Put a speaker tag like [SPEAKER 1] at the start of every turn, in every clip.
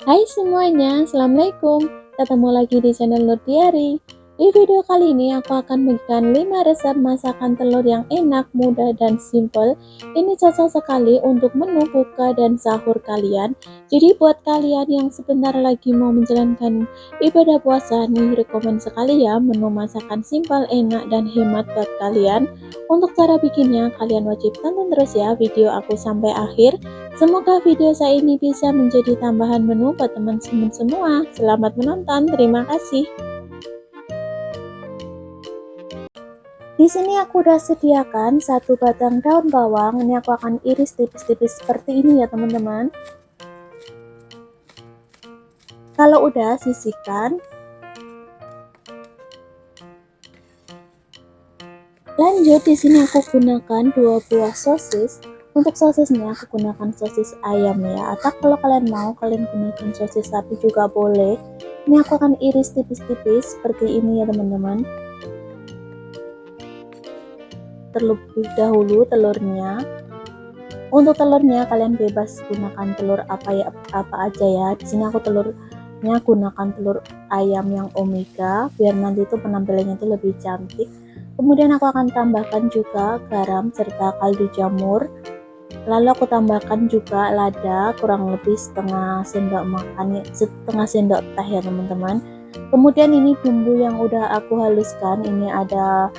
[SPEAKER 1] Hai semuanya, Assalamualaikum. Ketemu lagi di channel Nur Diary. Di video kali ini aku akan membagikan 5 resep masakan telur yang enak, mudah, dan simple. Ini cocok sekali untuk menu buka dan sahur kalian. Jadi buat kalian yang sebentar lagi mau menjalankan ibadah puasa nih, rekomen sekali ya menu masakan simple, enak, dan hemat buat kalian. Untuk cara bikinnya, kalian wajib tonton terus ya video aku sampai akhir. Semoga video saya ini bisa menjadi tambahan menu buat teman-teman semua. Selamat menonton, terima kasih. Di sini aku udah sediakan satu batang daun bawang. Ini aku akan iris tipis-tipis seperti ini ya teman-teman. Kalau udah, sisihkan. Lanjut, di sini aku gunakan 2 buah sosis. Untuk sosisnya aku gunakan sosis ayam ya, atau kalau kalian mau kalian gunakan sosis sapi juga boleh. Ini aku akan iris tipis-tipis seperti ini ya teman-teman. Terlebih dahulu telurnya. Untuk telurnya kalian bebas gunakan telur apa aja ya. Di sini aku telurnya gunakan telur ayam yang omega biar nanti itu penampilannya itu lebih cantik. Kemudian aku akan tambahkan juga garam serta kaldu jamur. Lalu aku tambahkan juga lada kurang lebih setengah sendok makan, setengah sendok teh ya teman-teman. Kemudian ini bumbu yang udah aku haluskan, ini ada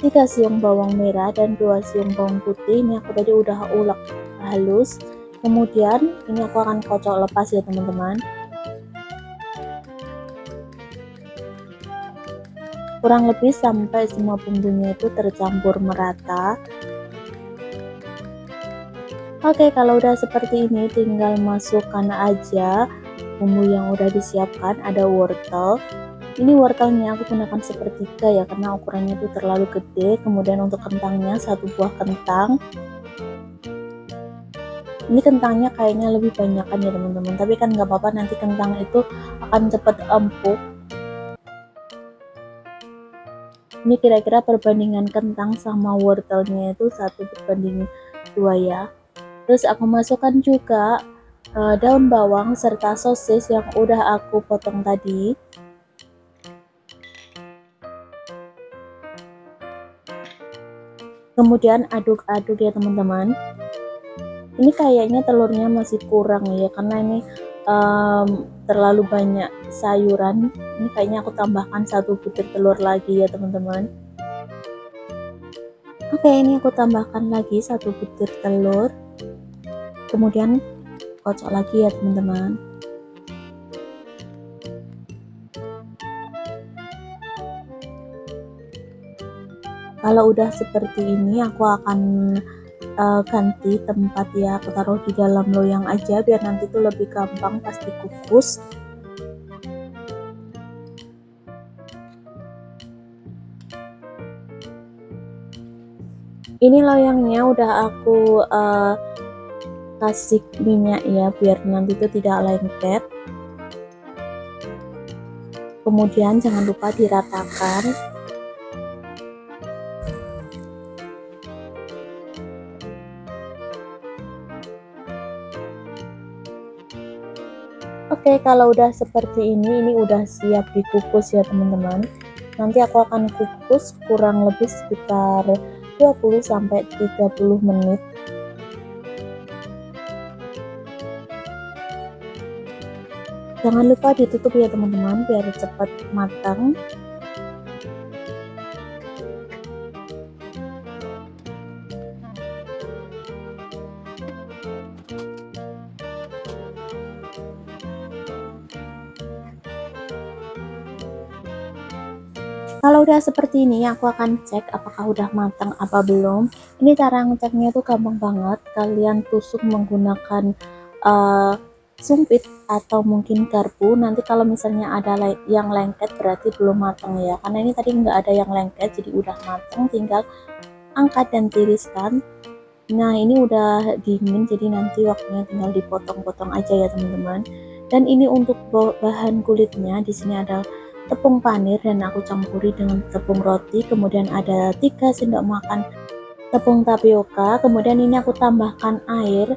[SPEAKER 1] 3 siung bawang merah dan 2 siung bawang putih. Ini aku tadi udah ulek halus. Kemudian ini aku akan kocok lepas ya teman-teman. Kurang lebih sampai semua bumbunya itu tercampur merata. Oke, kalau udah seperti ini tinggal masukkan aja bumbu yang udah disiapkan. Ada wortel. Ini wortelnya aku gunakan sepertiga ya karena ukurannya itu terlalu gede. Kemudian untuk kentangnya 1 buah kentang. Ini kentangnya kayaknya lebih banyak kan ya teman-teman, tapi kan nggak apa-apa, nanti kentang itu akan cepat empuk. Ini kira-kira perbandingan kentang sama wortelnya itu 1:2 ya. Terus aku masukkan juga daun bawang serta sosis yang udah aku potong tadi. Kemudian aduk-aduk ya teman-teman. Ini kayaknya telurnya masih kurang ya karena ini terlalu banyak sayuran. Ini kayaknya aku tambahkan 1 butir telur lagi ya teman-teman. Oke, ini aku tambahkan lagi 1 butir telur. Kemudian kocok lagi ya teman-teman. Kalau udah seperti ini aku akan ganti tempat ya, aku taruh di dalam loyang aja biar nanti tuh lebih gampang pas dikukus. Ini loyangnya udah aku kasih minyak ya biar nanti itu tidak lengket. Kemudian jangan lupa diratakan. Oke, kalau udah seperti ini udah siap dikukus ya teman-teman. Nanti aku akan kukus kurang lebih sekitar 20-30 menit. Jangan lupa ditutup ya teman-teman biar cepat matang. Kalau udah seperti ini aku akan cek apakah udah matang apa belum. Ini cara ngeceknya itu gampang banget, kalian tusuk menggunakan sumpit atau mungkin garpu. Nanti kalau misalnya ada yang lengket berarti belum matang ya, karena ini tadi nggak ada yang lengket jadi udah matang. Tinggal angkat dan tiriskan. Nah ini udah dingin jadi nanti waktunya tinggal dipotong-potong aja ya teman-teman. Dan ini untuk bahan kulitnya, di sini ada tepung panir dan aku campuri dengan tepung roti. Kemudian ada 3 sendok makan tepung tapioka. Kemudian ini aku tambahkan air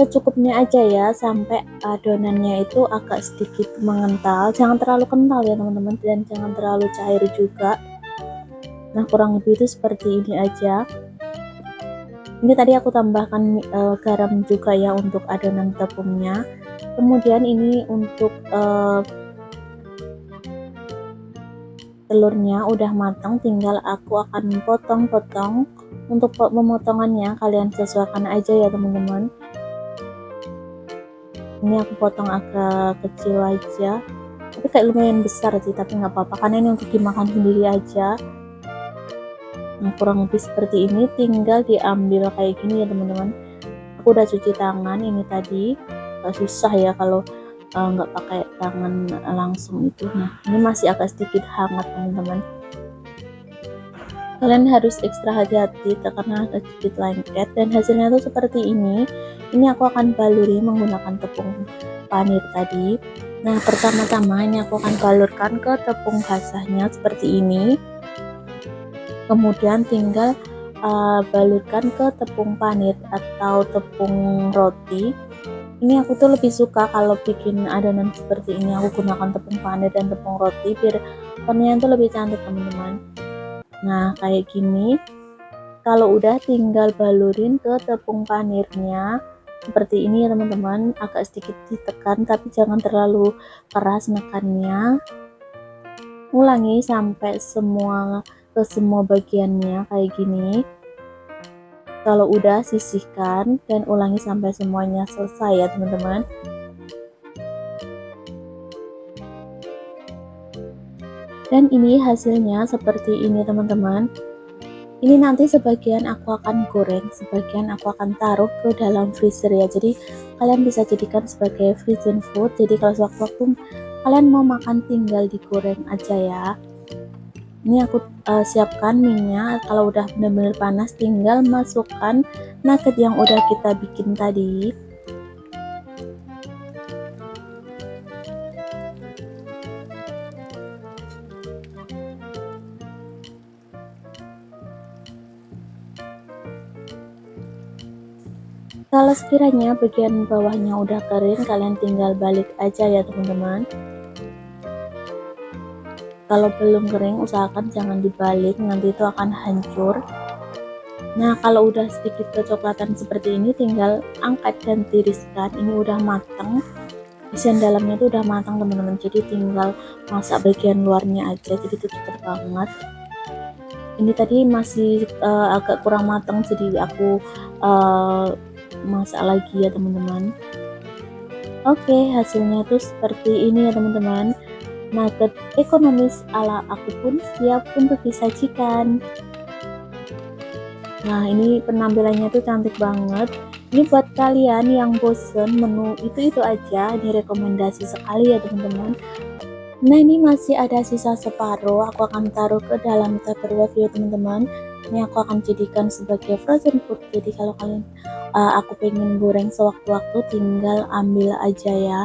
[SPEAKER 1] secukupnya aja ya, sampai adonannya itu agak sedikit mengental, jangan terlalu kental ya teman-teman, dan jangan terlalu cair juga. Nah kurang lebih itu seperti ini aja. Ini tadi aku tambahkan garam juga ya untuk adonan tepungnya. Kemudian ini untuk telurnya udah matang, tinggal aku akan potong-potong. Untuk pemotongannya kalian sesuaikan aja ya teman-teman. Ini aku potong agak kecil aja, tapi kayak lumayan besar sih, tapi nggak apa-apa karena ini untuk dimakan sendiri aja. Nah kurang lebih seperti ini, tinggal diambil kayak gini ya teman-teman. Aku udah cuci tangan ini tadi, gak susah ya kalau nggak pakai tangan langsung itu. Nah ini masih agak sedikit hangat teman-teman, kalian harus ekstra hati-hati karena ada sedikit lengket, dan hasilnya tuh seperti ini. Ini aku akan baluri menggunakan tepung panir tadi. Nah pertama-tama ini aku akan balurkan ke tepung basahnya seperti ini, kemudian tinggal balurkan ke tepung panir atau tepung roti. Ini aku tuh lebih suka kalau bikin adonan seperti ini aku gunakan tepung panir dan tepung roti biar warnanya tuh lebih cantik teman-teman. Nah kayak gini, kalau udah tinggal balurin ke tepung panirnya seperti ini ya teman-teman, agak sedikit ditekan tapi jangan terlalu keras nekannya. Ulangi sampai ke semua bagiannya kayak gini. Kalau udah sisihkan dan ulangi sampai semuanya selesai ya teman-teman. Dan ini hasilnya seperti ini teman-teman. Ini nanti sebagian aku akan goreng, sebagian aku akan taruh ke dalam freezer ya. Jadi kalian bisa jadikan sebagai frozen food. Jadi kalau sewaktu-waktu kalian mau makan tinggal digoreng aja ya. Ini aku siapkan minyak. Kalau udah benar-benar panas tinggal masukkan nugget yang udah kita bikin tadi. Kalau sekiranya bagian bawahnya udah kering, kalian tinggal balik aja ya teman-teman. Kalau belum kering usahakan jangan dibalik, nanti itu akan hancur. Nah kalau udah sedikit kecoklatan seperti ini tinggal angkat dan tiriskan. Ini udah matang, isian dalamnya itu udah matang teman-teman, jadi tinggal masak bagian luarnya aja, jadi itu cepet banget. Ini tadi masih agak kurang matang, jadi aku masak lagi ya teman-teman. Oke, hasilnya tuh seperti ini ya teman-teman. Nugget ekonomis ala aku pun siap untuk disajikan. Nah ini penampilannya tuh cantik banget. Ini buat kalian yang bosen menu itu aja, ini rekomendasi sekali ya teman-teman. Nah ini masih ada sisa separuh, aku akan taruh ke dalam tupperware ya teman-teman. Ini aku akan jadikan sebagai frozen food, jadi kalau kalian aku pengen goreng sewaktu-waktu tinggal ambil aja ya.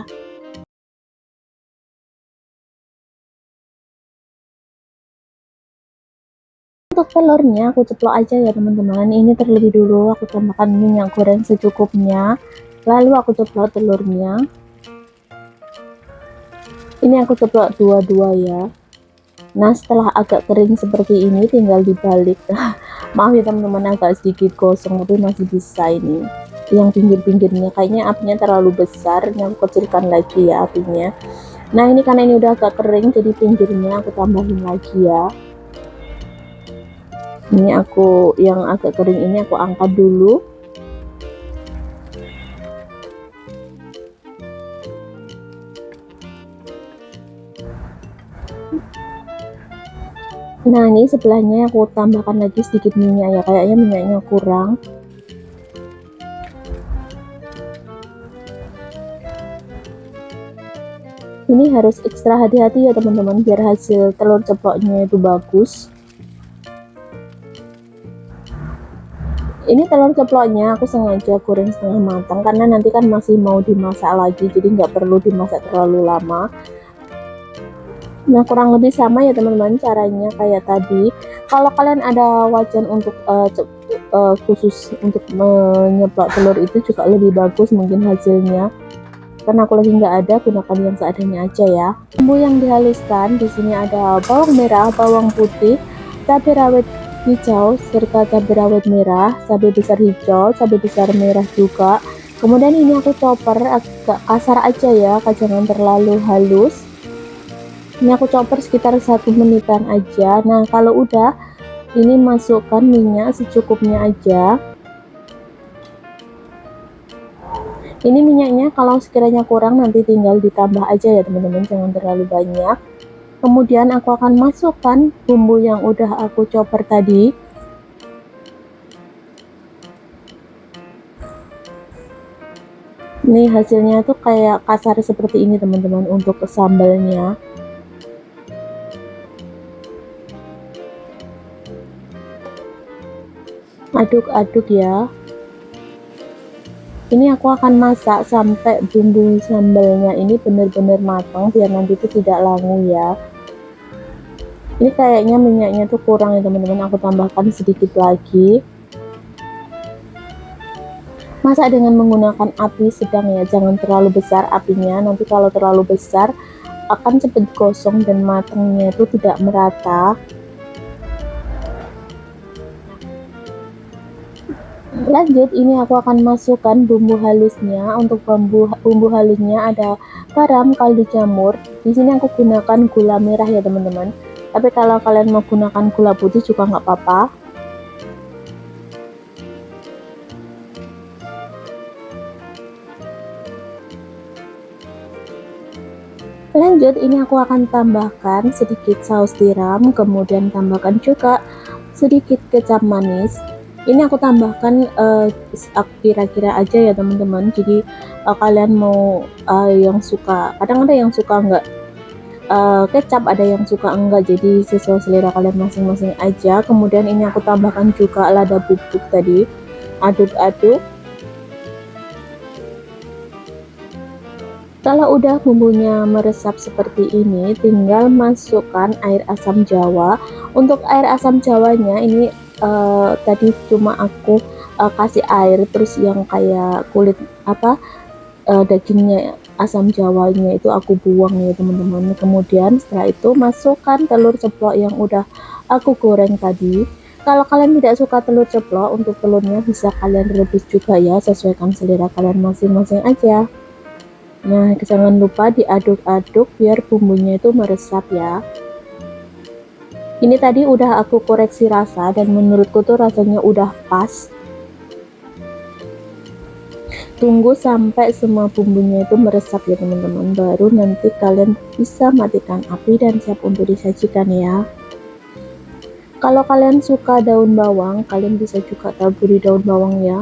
[SPEAKER 1] Untuk telurnya aku ceplok aja ya teman-teman. Ini terlebih dulu aku tambahkan minyak goreng secukupnya, lalu aku ceplok telurnya. Ini aku ceplok dua-dua ya. Nah setelah agak kering seperti ini tinggal dibalik. Maaf ya teman-teman agak sedikit gosong tapi masih bisa. Ini yang pinggir-pinggirnya kayaknya apinya terlalu besar, ini aku kecilkan lagi ya apinya. Nah ini karena ini udah agak kering jadi pinggirnya aku tambahin lagi ya. Ini aku yang agak kering ini aku angkat dulu. Nah ini sebelahnya aku tambahkan lagi sedikit minyak ya, kayaknya minyaknya kurang. Ini harus ekstra hati-hati ya teman-teman biar hasil telur ceploknya itu bagus. Ini telur ceploknya aku sengaja goreng setengah matang karena nanti kan masih mau dimasak lagi, jadi nggak perlu dimasak terlalu lama. Nah kurang lebih sama ya teman-teman caranya kayak tadi. Kalau kalian ada wajan untuk khusus untuk menyeplak telur itu juga lebih bagus mungkin hasilnya. Karena aku lagi nggak ada, gunakan yang seadanya aja ya. Bumbu yang dihaluskan di sini ada bawang merah, bawang putih, cabai rawit hijau, serta cabai rawit merah, cabai besar hijau, cabai besar merah juga. Kemudian ini aku chopper agak kasar aja ya, jangan terlalu halus. Ini aku chopper sekitar 1 menitan aja. Nah kalau udah, ini masukkan minyak secukupnya aja. Ini minyaknya kalau sekiranya kurang nanti tinggal ditambah aja ya teman-teman, jangan terlalu banyak. Kemudian aku akan masukkan bumbu yang udah aku chopper tadi. Nih hasilnya tuh kayak kasar seperti ini teman-teman untuk sambalnya. Aduk-aduk ya. Ini aku akan masak sampai bumbu sambalnya ini benar-benar matang biar nanti itu tidak langu ya. Ini kayaknya minyaknya tuh kurang ya teman-teman, aku tambahkan sedikit lagi. Masak dengan menggunakan api sedang ya, jangan terlalu besar apinya, nanti kalau terlalu besar akan cepat gosong dan matangnya itu tidak merata. Lanjut, ini aku akan masukkan bumbu halusnya. Untuk bumbu halusnya ada garam, kaldu jamur. Di sini aku gunakan gula merah ya teman-teman, tapi kalau kalian mau gunakan gula putih juga nggak apa-apa. Lanjut, ini aku akan tambahkan sedikit saus tiram, kemudian tambahkan juga sedikit kecap manis. Ini aku tambahkan kira-kira aja ya teman-teman. Jadi kalian mau yang suka, kadang ada yang suka enggak kecap, ada yang suka enggak, jadi sesuai selera kalian masing-masing aja. Kemudian ini aku tambahkan juga lada bubuk tadi, aduk-aduk. Kalau udah bumbunya meresap seperti ini, tinggal masukkan air asam jawa. Untuk air asam jawanya ini tadi cuma aku kasih air, terus yang kayak kulit dagingnya asam jawanya itu aku buang ya teman-teman. Kemudian setelah itu masukkan telur ceplok yang udah aku goreng tadi. Kalau kalian tidak suka telur ceplok, untuk telurnya bisa kalian rebus juga ya, sesuaikan selera kalian masing-masing aja. Nah, jangan lupa diaduk-aduk biar bumbunya itu meresap ya. Ini tadi udah aku koreksi rasa dan menurutku tuh rasanya udah pas. Tunggu sampai semua bumbunya itu meresap ya teman-teman, baru nanti kalian bisa matikan api dan siap untuk disajikan ya. Kalau kalian suka daun bawang, kalian bisa juga taburi daun bawang ya.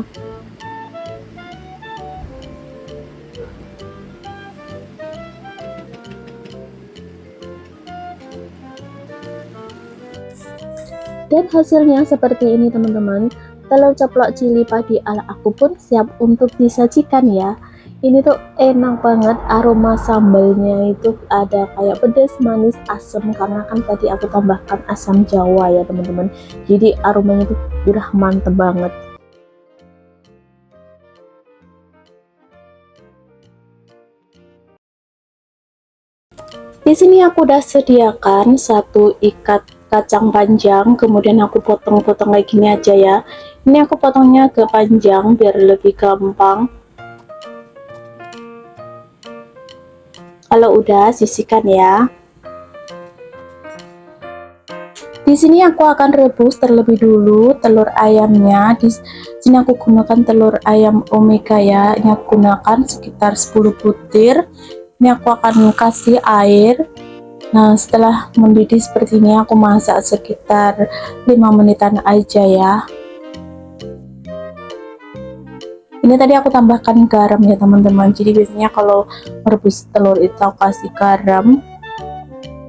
[SPEAKER 1] Dan hasilnya seperti ini teman-teman, telur ceplok cili padi ala aku pun siap untuk disajikan ya. Ini tuh enak banget, aroma sambalnya itu ada kayak pedas, manis, asam, karena kan tadi aku tambahkan asam jawa ya teman-teman, jadi aromanya itu udah mantep banget. Di sini aku udah sediakan satu ikat kacang panjang, kemudian aku potong-potong kayak gini aja ya. Ini aku potongnya ke panjang biar lebih gampang. Kalau udah, sisihkan ya. Di sini aku akan rebus terlebih dulu telur ayamnya. Di sini aku gunakan telur ayam omega ya. Ini aku gunakan sekitar 10 butir. Ini aku akan kasih air. Nah, setelah mendidih seperti ini aku masak sekitar 5 menitan aja ya. Ini tadi aku tambahkan garam ya teman-teman. Jadi biasanya kalau merebus telur itu aku kasih garam.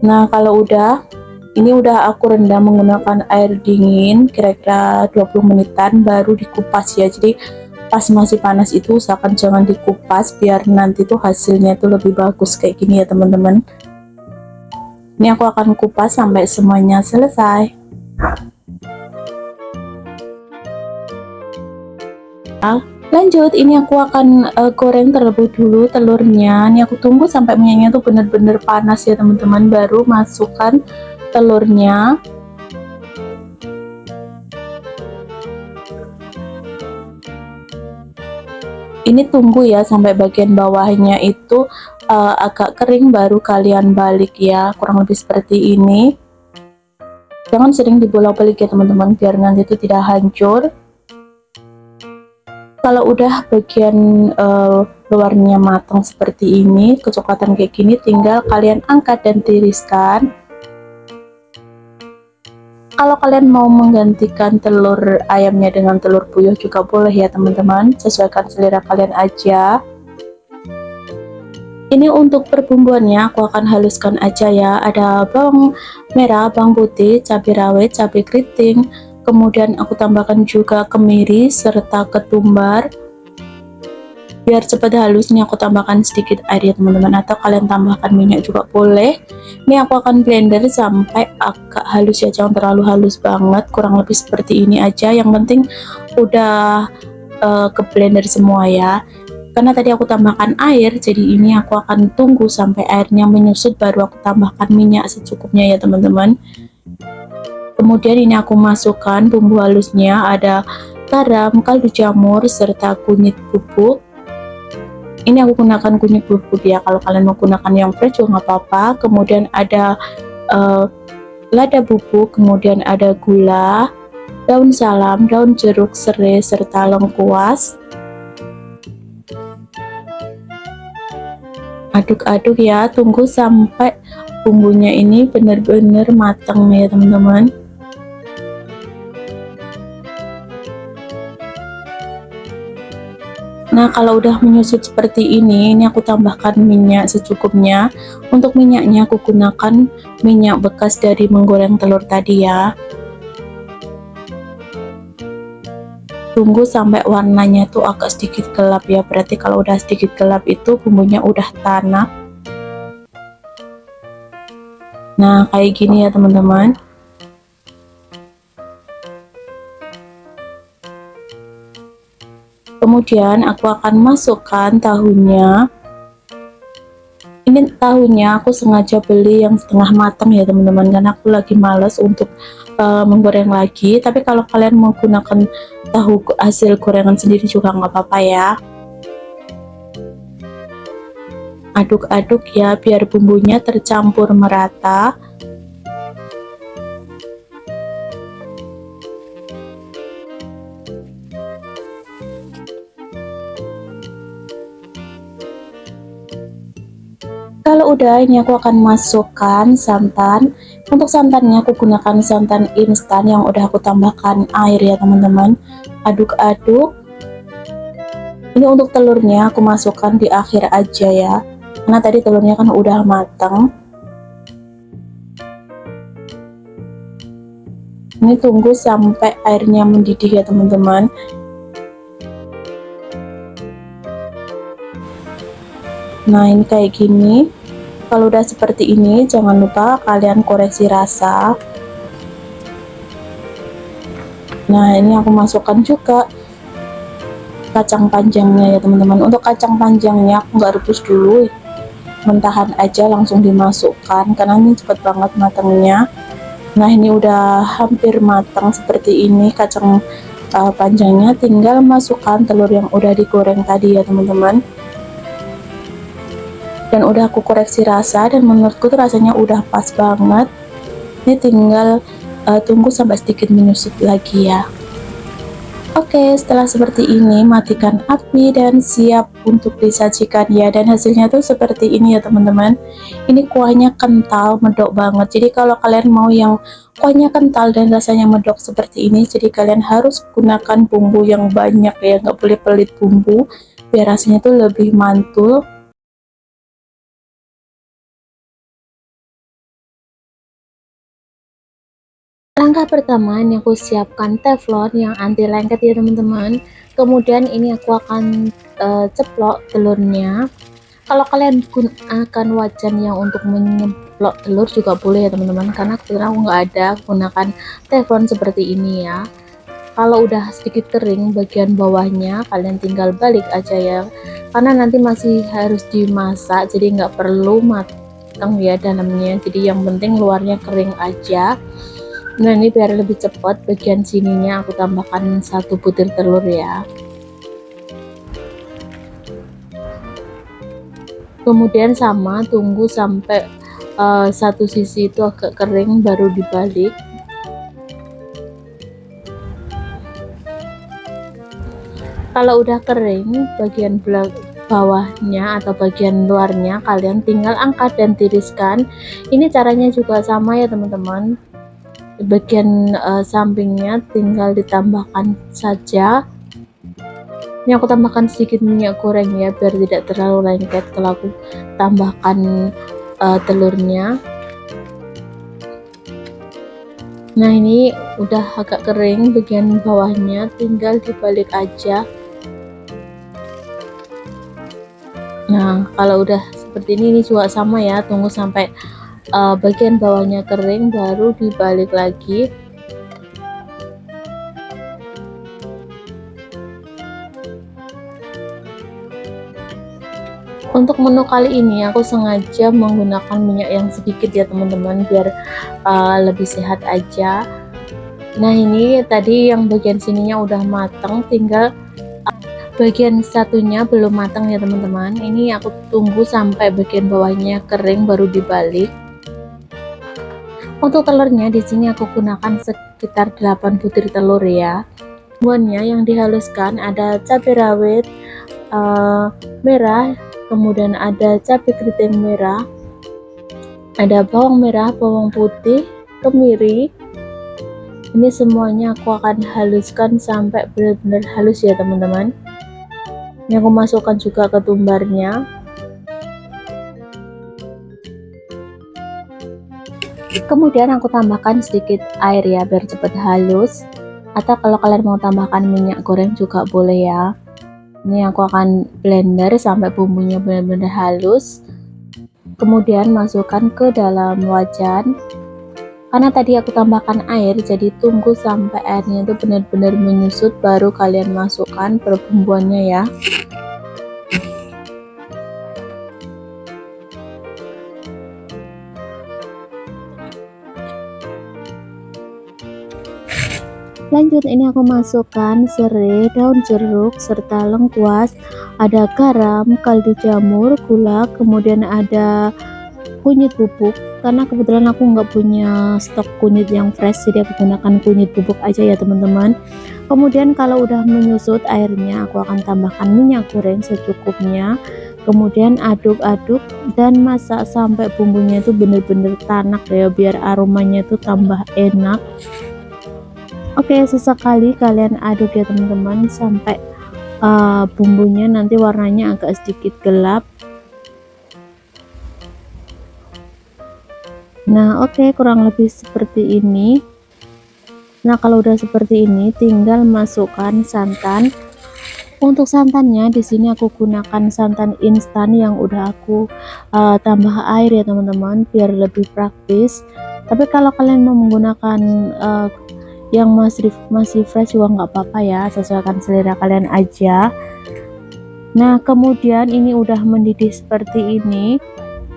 [SPEAKER 1] Nah, kalau udah, ini udah aku rendam menggunakan air dingin kira-kira 20 menitan baru dikupas ya. Jadi pas masih panas itu usahakan jangan dikupas biar nanti tuh hasilnya itu lebih bagus kayak gini ya teman-teman. Ini aku akan kupas sampai semuanya selesai. Lanjut, ini aku akan goreng terlebih dulu telurnya. Ini aku tunggu sampai minyaknya tuh bener-bener panas ya teman-teman, baru masukkan telurnya. Ini tunggu ya sampai bagian bawahnya itu agak kering, baru kalian balik ya, kurang lebih seperti ini. Jangan sering dibolak-balik ya teman-teman, biar nanti itu tidak hancur. Kalau udah bagian luarnya matang seperti ini, kecoklatan kayak gini, tinggal kalian angkat dan tiriskan. Kalau kalian mau menggantikan telur ayamnya dengan telur puyuh juga boleh ya teman-teman, sesuaikan selera kalian aja. Ini untuk perbumbuannya aku akan haluskan aja ya. Ada bawang merah, bawang putih, cabai rawit, cabai keriting, kemudian aku tambahkan juga kemiri serta ketumbar. Biar cepat halus, ini aku tambahkan sedikit air ya teman-teman, atau kalian tambahkan minyak juga boleh. Ini aku akan blender sampai agak halus ya, jangan terlalu halus banget, kurang lebih seperti ini aja. Yang penting udah ke blender semua ya. Karena tadi aku tambahkan air, jadi ini aku akan tunggu sampai airnya menyusut, baru aku tambahkan minyak secukupnya ya teman-teman. Kemudian ini aku masukkan bumbu halusnya, ada garam, kaldu jamur, serta kunyit bubuk. Ini aku gunakan kunyit bubuk ya, kalau kalian mau gunakan yang fresh juga nggak apa-apa. Kemudian ada lada bubuk, kemudian ada gula, daun salam, daun jeruk, serai, serta lengkuas. Aduk-aduk ya, tunggu sampai bumbunya ini benar-benar matang ya teman-teman. Nah, kalau udah menyusut seperti ini aku tambahkan minyak secukupnya. Untuk minyaknya aku gunakan minyak bekas dari menggoreng telur tadi ya. Tunggu sampai warnanya tuh agak sedikit gelap ya, berarti kalau udah sedikit gelap itu bumbunya udah tanak. Nah, kayak gini ya teman-teman. Kemudian aku akan masukkan tahunya. Ini tahunya aku sengaja beli yang setengah matang ya teman-teman, karena aku lagi males untuk menggoreng lagi. Tapi kalau kalian menggunakan tahu hasil gorengan sendiri juga nggak apa-apa ya. Aduk-aduk ya biar bumbunya tercampur merata. Kalau udah, ini aku akan masukkan santan. Untuk santannya aku gunakan santan instan yang udah aku tambahkan air ya teman-teman. Aduk-aduk. Ini untuk telurnya aku masukkan di akhir aja ya, karena tadi telurnya kan udah matang. Ini tunggu sampai airnya mendidih ya teman-teman. Nah, ini kayak gini. Kalau udah seperti ini, jangan lupa kalian koreksi rasa. Nah, ini aku masukkan juga kacang panjangnya ya teman-teman. Untuk kacang panjangnya aku nggak rebus dulu, mentahan aja langsung dimasukkan karena ini cepet banget matangnya. Nah, ini udah hampir matang seperti ini kacang panjangnya, tinggal masukkan telur yang udah digoreng tadi ya teman-teman. Dan udah aku koreksi rasa, dan menurutku tuh rasanya udah pas banget. Ini tinggal tunggu sampai sedikit menyusut lagi ya. Oke, setelah seperti ini matikan api dan siap untuk disajikan ya. Dan hasilnya tuh seperti ini ya teman-teman. Ini kuahnya kental, medok banget. Jadi kalau kalian mau yang kuahnya kental dan rasanya medok seperti ini, jadi kalian harus gunakan bumbu yang banyak ya, nggak boleh pelit bumbu, biar rasanya tuh lebih mantul. Langkah pertama, ini aku siapkan teflon yang anti lengket ya teman-teman. Kemudian ini aku akan ceplok telurnya. Kalau kalian gunakan wajan yang untuk menyeplok telur juga boleh ya teman-teman, karena kebetulan aku nggak ada gunakan teflon seperti ini ya. Kalau udah sedikit kering bagian bawahnya, kalian tinggal balik aja ya, karena nanti masih harus dimasak, jadi nggak perlu matang ya dalamnya, jadi yang penting luarnya kering aja. Nah ini biar lebih cepat, bagian sininya aku tambahkan 1 butir telur ya. Kemudian sama, tunggu sampai satu sisi itu agak kering baru dibalik. Kalau udah kering bagian bawahnya atau bagian luarnya, kalian tinggal angkat dan tiriskan. Ini caranya juga sama ya teman-teman. Bagian sampingnya tinggal ditambahkan saja. Ini aku tambahkan sedikit minyak goreng ya, biar tidak terlalu lengket kalau aku tambahkan telurnya. Nah ini udah agak kering bagian bawahnya, tinggal dibalik aja. Nah kalau udah seperti ini juga sama ya, tunggu sampai bagian bawahnya kering baru dibalik lagi. Untuk menu kali ini aku sengaja menggunakan minyak yang sedikit ya teman-teman, biar lebih sehat aja. Nah ini tadi yang bagian sininya udah matang, tinggal bagian satunya belum matang ya teman-teman. Ini aku tunggu sampai bagian bawahnya kering baru dibalik. Untuk telurnya di sini aku gunakan sekitar 8 butir telur ya. Bumbunya yang dihaluskan ada cabai rawit merah, kemudian ada cabai keriting merah, ada bawang merah, bawang putih, kemiri. Ini semuanya aku akan haluskan sampai benar-benar halus ya teman-teman. Ini aku masukkan juga ketumbarnya. Kemudian aku tambahkan sedikit air ya biar cepat halus. Atau kalau kalian mau tambahkan minyak goreng juga boleh ya. Ini aku akan blender sampai bumbunya benar-benar halus. Kemudian masukkan ke dalam wajan. Karena tadi aku tambahkan air, jadi tunggu sampai airnya itu benar-benar menyusut baru kalian masukkan perbumbuannya ya. Lanjut ini aku masukkan serai, daun jeruk, serta lengkuas, ada garam, kaldu jamur, gula, kemudian ada kunyit bubuk. Karena kebetulan aku nggak punya stok kunyit yang fresh, jadi aku gunakan kunyit bubuk aja ya teman-teman. Kemudian kalau udah menyusut airnya, aku akan tambahkan minyak goreng secukupnya. Kemudian aduk-aduk dan masak sampai bumbunya itu bener-bener tanak ya, biar aromanya itu tambah enak. Oke, sesekali kalian aduk ya teman-teman sampai bumbunya nanti warnanya agak sedikit gelap. Nah oke, kurang lebih seperti ini. Nah kalau udah seperti ini tinggal masukkan santan. Untuk santannya di sini aku gunakan santan instan yang udah aku tambah air ya teman-teman, biar lebih praktis. Tapi kalau kalian mau menggunakan yang masih fresh juga nggak apa-apa ya, sesuaikan selera kalian aja. Nah kemudian ini udah mendidih seperti ini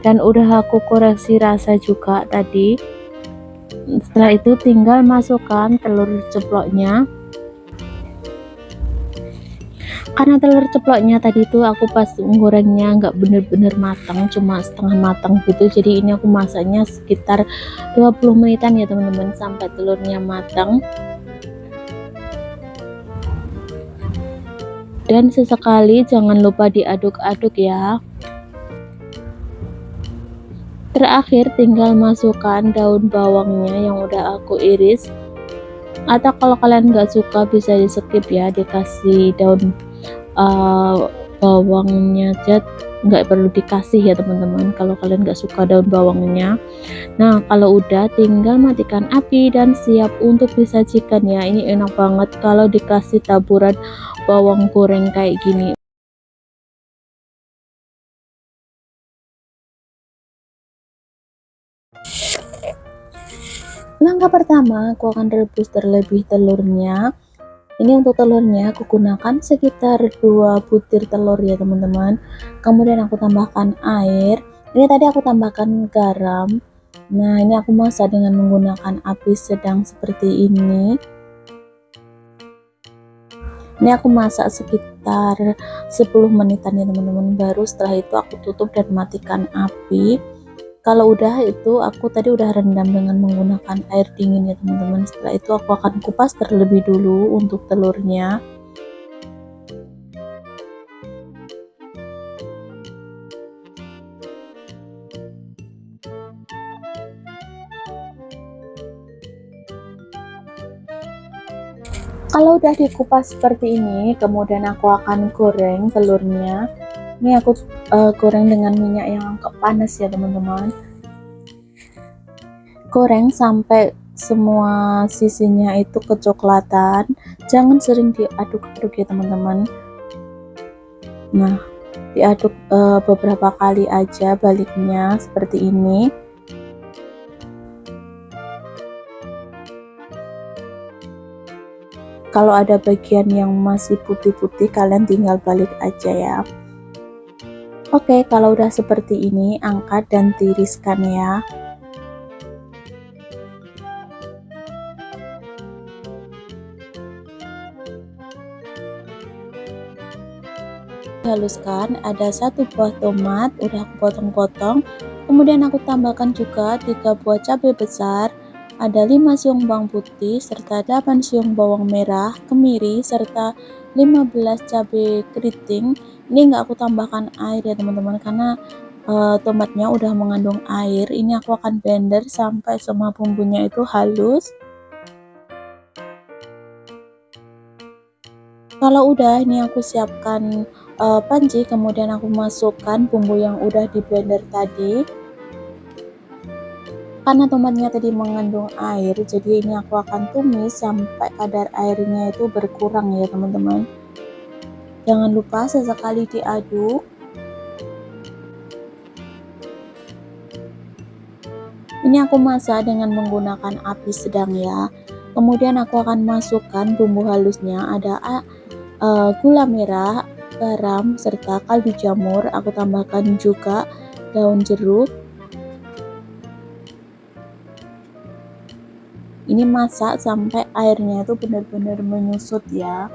[SPEAKER 1] dan udah aku koreksi rasa juga tadi. Setelah itu tinggal masukkan telur ceploknya. Karena telur ceploknya tadi itu aku pas menggorengnya nggak bener-bener matang, cuma setengah matang gitu, jadi ini aku masaknya sekitar 20 menitan ya teman-teman sampai telurnya matang. Dan sesekali jangan lupa diaduk-aduk ya. Terakhir tinggal masukkan daun bawangnya yang udah aku iris, atau kalau kalian nggak suka bisa di skip ya, dikasih daun bawangnya aja, nggak perlu dikasih ya teman-teman kalau kalian nggak suka daun bawangnya. Nah kalau udah tinggal matikan api dan siap untuk disajikan ya. Ini enak banget kalau dikasih taburan bawang goreng kayak gini. Langkah pertama, aku akan rebus terlebih telurnya. Ini untuk telurnya aku gunakan sekitar 2 butir telur ya teman-teman. Kemudian aku tambahkan air. Ini tadi aku tambahkan garam. Nah, ini aku masak dengan menggunakan api sedang seperti ini. Ini aku masak sekitar 10 menitan ya teman-teman. Baru setelah itu aku tutup dan matikan api. Kalau udah itu aku tadi udah rendam dengan menggunakan air dingin ya teman-teman. Setelah itu aku akan kupas terlebih dulu untuk telurnya. Kalau udah dikupas seperti ini, kemudian aku akan goreng telurnya. Ini aku goreng dengan minyak yang agak panas ya teman-teman. Goreng sampai semua sisinya itu kecoklatan. Jangan sering diaduk-aduk ya teman-teman. Nah, diaduk beberapa kali aja baliknya seperti ini. Kalau ada bagian yang masih putih-putih, kalian tinggal balik aja ya. Oke, kalau udah seperti ini, angkat dan tiriskan ya. Haluskan, ada 1 buah tomat, udah aku potong-potong. Kemudian aku tambahkan juga 3 buah cabai besar, ada 5 siung bawang putih, serta 8 siung bawang merah, kemiri, serta 15 cabai keriting. Ini enggak aku tambahkan air ya teman-teman, karena tomatnya udah mengandung air. Ini aku akan blender sampai semua bumbunya itu halus. Kalau udah, ini aku siapkan panci, kemudian aku masukkan bumbu yang udah di blender tadi. Karena tomatnya tadi mengandung air, jadi ini aku akan tumis sampai kadar airnya itu berkurang ya teman-teman. Jangan lupa sesekali diaduk. Ini aku masak dengan menggunakan api sedang ya. Kemudian aku akan masukkan bumbu halusnya, ada gula merah, garam, serta kaldu jamur. Aku tambahkan juga daun jeruk. Ini masak sampai airnya itu benar-benar menyusut ya.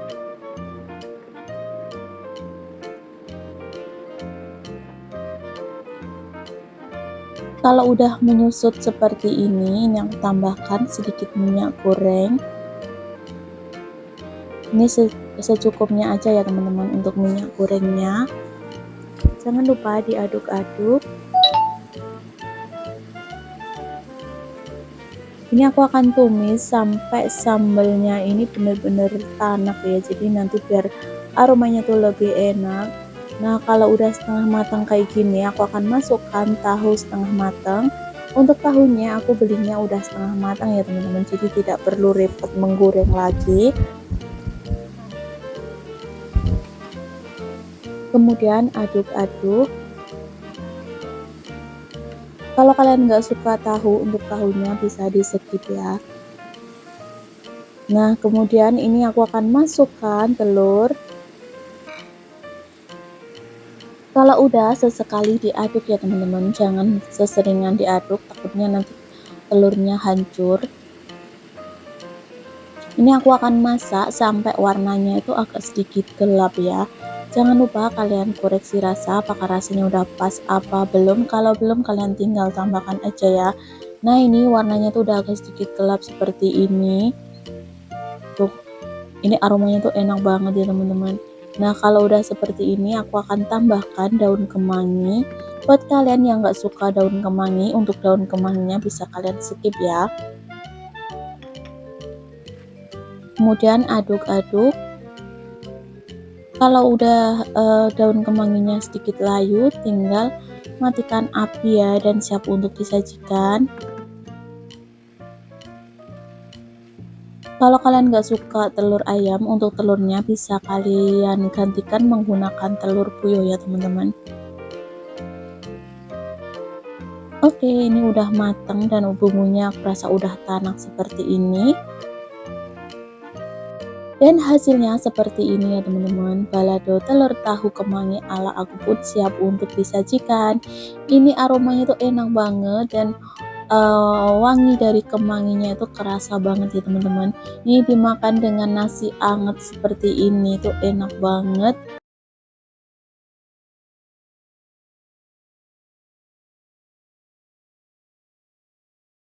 [SPEAKER 1] Kalau udah menyusut seperti ini aku tambahkan sedikit minyak goreng. Ini secukupnya aja ya teman-teman untuk minyak gorengnya. Jangan lupa diaduk-aduk. Ini aku akan tumis sampai sambalnya ini benar-benar tanak ya, jadi nanti biar aromanya tuh lebih enak. Nah, kalau udah setengah matang kayak gini, aku akan masukkan tahu setengah matang. Untuk tahunya aku belinya udah setengah matang ya teman-teman, jadi tidak perlu repot menggoreng lagi. Kemudian aduk-aduk. Kalau kalian nggak suka tahu, untuk tahunya bisa di skip ya. Nah, kemudian ini aku akan masukkan telur. Kalau udah sesekali diaduk ya teman-teman, jangan seseringan diaduk, takutnya nanti telurnya hancur. Ini aku akan masak sampai warnanya itu agak sedikit gelap ya. Jangan lupa kalian koreksi rasa, apakah rasanya udah pas apa belum. Kalau belum, kalian tinggal tambahkan aja ya. Nah, ini warnanya tuh udah agak sedikit gelap seperti ini. Tuh, ini aromanya tuh enak banget ya teman-teman. Nah, kalau udah seperti ini, aku akan tambahkan daun kemangi. Buat kalian yang nggak suka daun kemangi, untuk daun kemanginya bisa kalian skip ya. Kemudian aduk-aduk. Kalau udah daun kemanginya sedikit layu, tinggal matikan api ya, dan siap untuk disajikan. Kalau kalian nggak suka telur ayam, untuk telurnya bisa kalian gantikan menggunakan telur puyuh ya teman-teman. Oke, ini udah matang dan bumbunya aku rasa udah tanak seperti ini. Dan hasilnya seperti ini ya teman-teman, balado telur tahu kemangi ala aku pun siap untuk disajikan. Ini aromanya tuh enak banget dan wangi dari kemanginya itu kerasa banget ya teman-teman. Ini dimakan dengan nasi anget seperti ini tuh enak banget.